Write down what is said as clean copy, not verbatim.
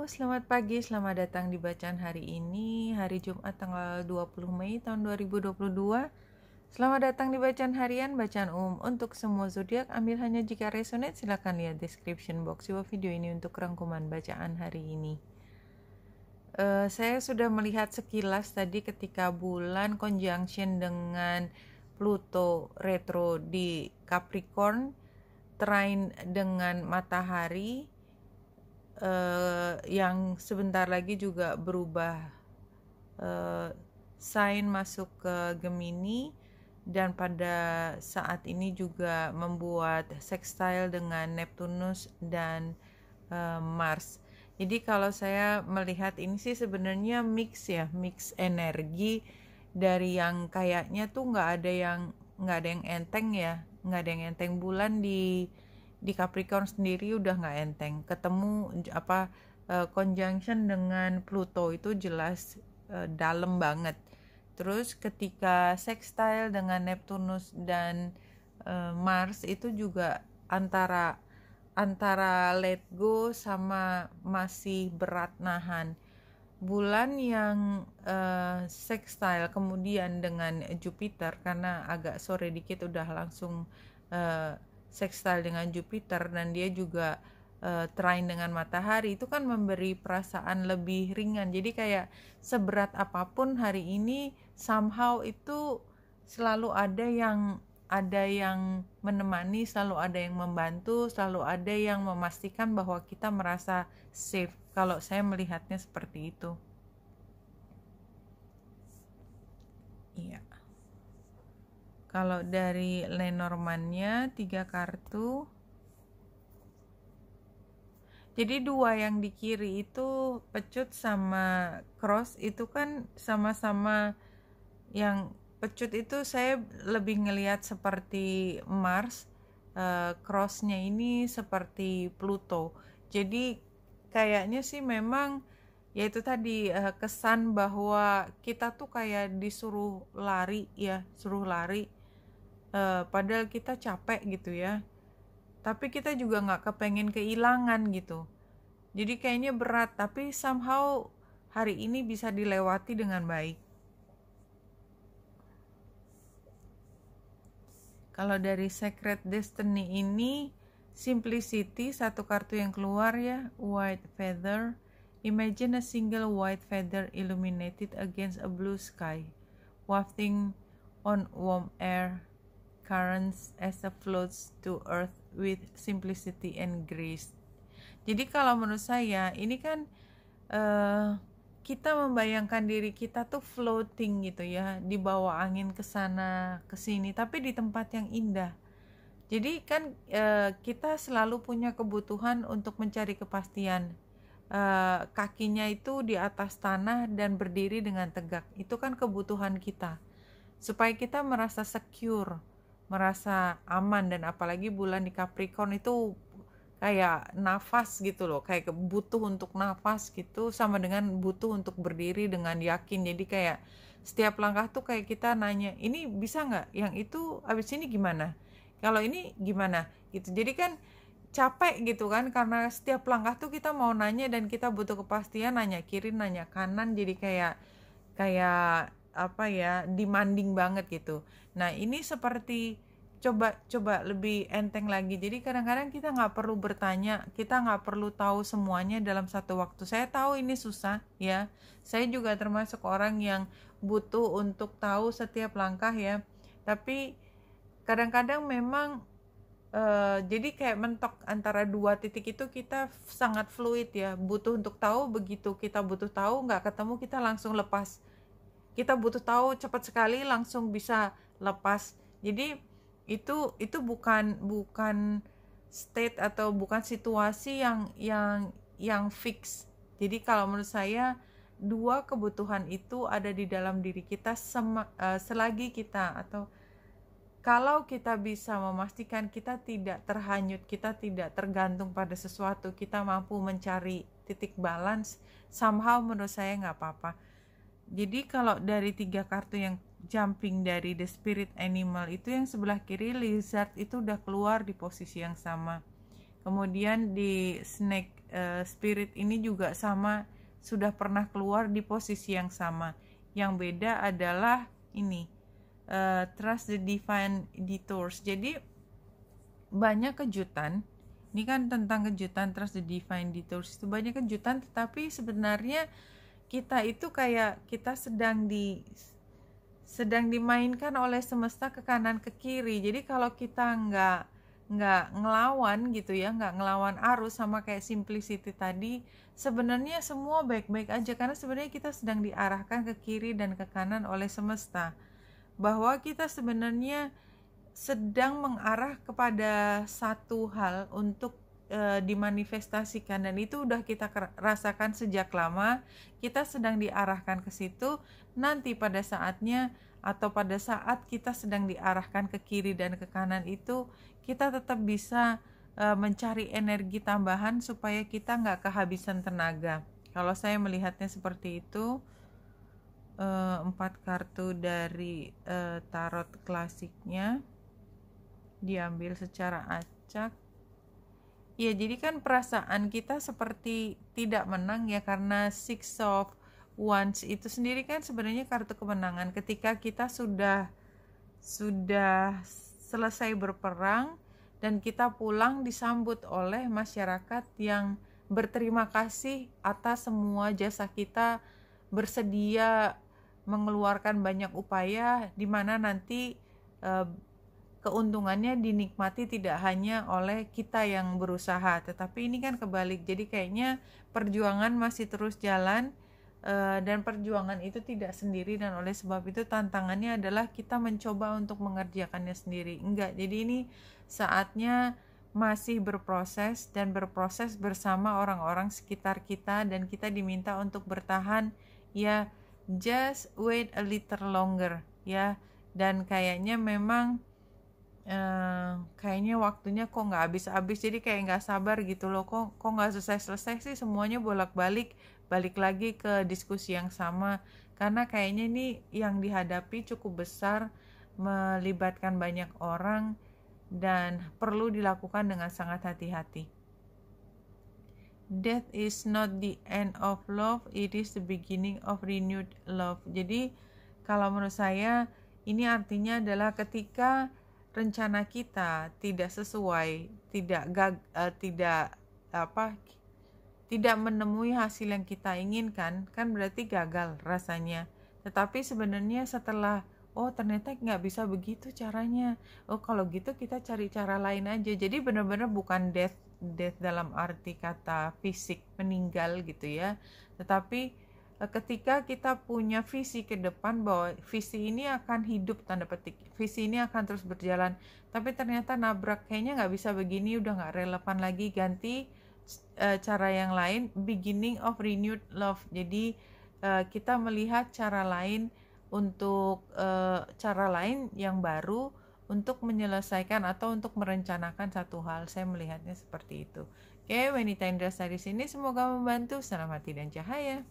Selamat pagi, selamat datang di bacaan hari ini, hari Jumat tanggal 20 Mei tahun 2022. Selamat datang di bacaan harian, bacaan umum untuk semua zodiak. Ambil hanya jika resonate, silakan lihat description box di bawah video ini untuk rangkuman bacaan hari ini. Saya sudah melihat sekilas tadi ketika bulan conjunction dengan Pluto retro di Capricorn, trine dengan matahari, yang sebentar lagi juga berubah sign masuk ke Gemini, dan pada saat ini juga membuat sextile dengan Neptunus dan Mars. Jadi kalau saya melihat ini sih sebenarnya mix energi dari yang kayaknya tuh nggak ada yang enteng ya, nggak ada yang enteng. Bulan di Capricorn sendiri udah nggak enteng, ketemu conjunction dengan Pluto itu jelas dalam banget. Terus ketika sextile dengan Neptunus dan Mars itu juga antara let go sama masih berat nahan. Bulan yang sextile kemudian dengan Jupiter, karena agak sore dikit udah langsung sextile dengan Jupiter, dan dia juga trine dengan matahari, itu kan memberi perasaan lebih ringan. Jadi kayak seberat apapun hari ini somehow itu selalu ada yang menemani, selalu ada yang membantu, selalu ada yang memastikan bahwa kita merasa safe. Kalau saya melihatnya seperti itu. Iya. Kalau dari Lenormand-nya 3 kartu. Jadi 2 yang di kiri itu pecut sama cross, itu kan sama-sama, yang pecut itu saya lebih ngelihat seperti Mars, crossnya ini seperti Pluto. Jadi kayaknya sih memang yaitu tadi kesan bahwa kita tuh kayak disuruh lari ya, padahal kita capek gitu ya, tapi kita juga nggak kepengen kehilangan gitu. Jadi kayaknya berat, tapi somehow hari ini bisa dilewati dengan baik. Kalau dari Sacred Destiny ini, Simplicity, satu kartu yang keluar ya, White Feather. Imagine a single white feather illuminated against a blue sky, wafting on warm air currents as it floats to earth with simplicity and grace. Jadi kalau menurut saya ini kan kita membayangkan diri kita tuh floating gitu ya, di bawah angin ke sana ke sini, tapi di tempat yang indah. Jadi kan kita selalu punya kebutuhan untuk mencari kepastian. Kakinya itu di atas tanah dan berdiri dengan tegak. Itu kan kebutuhan kita, supaya kita merasa secure, merasa aman. Dan apalagi bulan di Capricorn itu kayak nafas gitu loh, kayak butuh untuk nafas gitu, sama dengan butuh untuk berdiri dengan yakin. Jadi kayak setiap langkah tuh kayak kita nanya, ini bisa nggak, yang itu abis ini gimana, kalau ini gimana gitu. Jadi kan capek gitu kan, karena setiap langkah tuh kita mau nanya dan kita butuh kepastian, nanya kiri nanya kanan, jadi kayak apa ya, demanding banget gitu. Nah ini seperti coba lebih enteng lagi. Jadi kadang-kadang kita nggak perlu bertanya, kita nggak perlu tahu semuanya dalam satu waktu. Saya tahu ini susah ya, saya juga termasuk orang yang butuh untuk tahu setiap langkah ya, tapi kadang-kadang memang jadi kayak mentok antara dua titik itu, kita sangat fluid ya, butuh untuk tahu. Begitu kita butuh tahu nggak ketemu, kita langsung lepas. Kita butuh tahu cepat sekali, langsung bisa lepas. Jadi itu bukan state atau bukan situasi yang fix. Jadi kalau menurut saya dua kebutuhan itu ada di dalam diri kita selagi kita, atau kalau kita bisa memastikan kita tidak terhanyut, kita tidak tergantung pada sesuatu, kita mampu mencari titik balance, somehow menurut saya nggak apa-apa. Jadi kalau dari 3 kartu yang jumping dari the spirit animal itu, yang sebelah kiri lizard itu udah keluar di posisi yang sama. Kemudian di snake spirit ini juga sama, sudah pernah keluar di posisi yang sama. Yang beda adalah ini, trust the divine detours. Jadi banyak kejutan. Ini kan tentang kejutan, trust the divine detours. Itu banyak kejutan, tetapi sebenarnya kita itu kayak kita sedang dimainkan oleh semesta ke kanan ke kiri. Jadi kalau kita nggak ngelawan gitu ya, nggak ngelawan arus, sama kayak simplicity tadi, sebenarnya semua baik-baik aja, karena sebenarnya kita sedang diarahkan ke kiri dan ke kanan oleh semesta, bahwa kita sebenarnya sedang mengarah kepada satu hal untuk dimanifestasikan, dan itu udah kita rasakan sejak lama. Kita sedang diarahkan ke situ. Nanti pada saatnya atau pada saat kita sedang diarahkan ke kiri dan ke kanan itu, kita tetap bisa mencari energi tambahan supaya kita nggak kehabisan tenaga. Kalau saya melihatnya seperti itu. 4 kartu dari tarot klasiknya diambil secara acak. Ya, jadi kan perasaan kita seperti tidak menang ya, karena Six of Wands itu sendiri kan sebenarnya kartu kemenangan. Ketika kita sudah selesai berperang dan kita pulang, disambut oleh masyarakat yang berterima kasih atas semua jasa kita, bersedia mengeluarkan banyak upaya, di mana nanti keuntungannya dinikmati tidak hanya oleh kita yang berusaha, tetapi ini kan kebalik. Jadi kayaknya perjuangan masih terus jalan, dan perjuangan itu tidak sendiri, dan oleh sebab itu tantangannya adalah kita mencoba untuk mengerjakannya sendiri. Enggak, jadi ini saatnya masih berproses, dan berproses bersama orang-orang sekitar kita, dan kita diminta untuk bertahan ya, just wait a little longer ya. Dan kayaknya memang kayaknya waktunya kok nggak habis-habis, jadi kayak nggak sabar gitu loh, kok nggak selesai-selesai sih, semuanya bolak-balik lagi ke diskusi yang sama, karena kayaknya ini yang dihadapi cukup besar, melibatkan banyak orang, dan perlu dilakukan dengan sangat hati-hati. Death is not the end of love, it is the beginning of renewed love. Jadi kalau menurut saya ini artinya adalah ketika rencana kita tidak sesuai, tidak menemui hasil yang kita inginkan, kan berarti gagal rasanya. Tetapi sebenarnya setelah, oh ternyata nggak bisa begitu caranya, oh kalau gitu kita cari cara lain aja. Jadi benar-benar bukan death dalam arti kata fisik meninggal gitu ya, tetapi ketika kita punya visi ke depan bahwa visi ini akan hidup, tanda petik, visi ini akan terus berjalan, tapi ternyata nabrak, kayaknya nggak bisa begini, udah nggak relevan lagi, ganti cara yang lain, beginning of renewed love. Jadi kita melihat cara lain yang baru untuk menyelesaikan atau untuk merencanakan satu hal. Saya melihatnya seperti itu. Oke, Wanita Indra di sini, semoga membantu. Salam hati dan cahaya.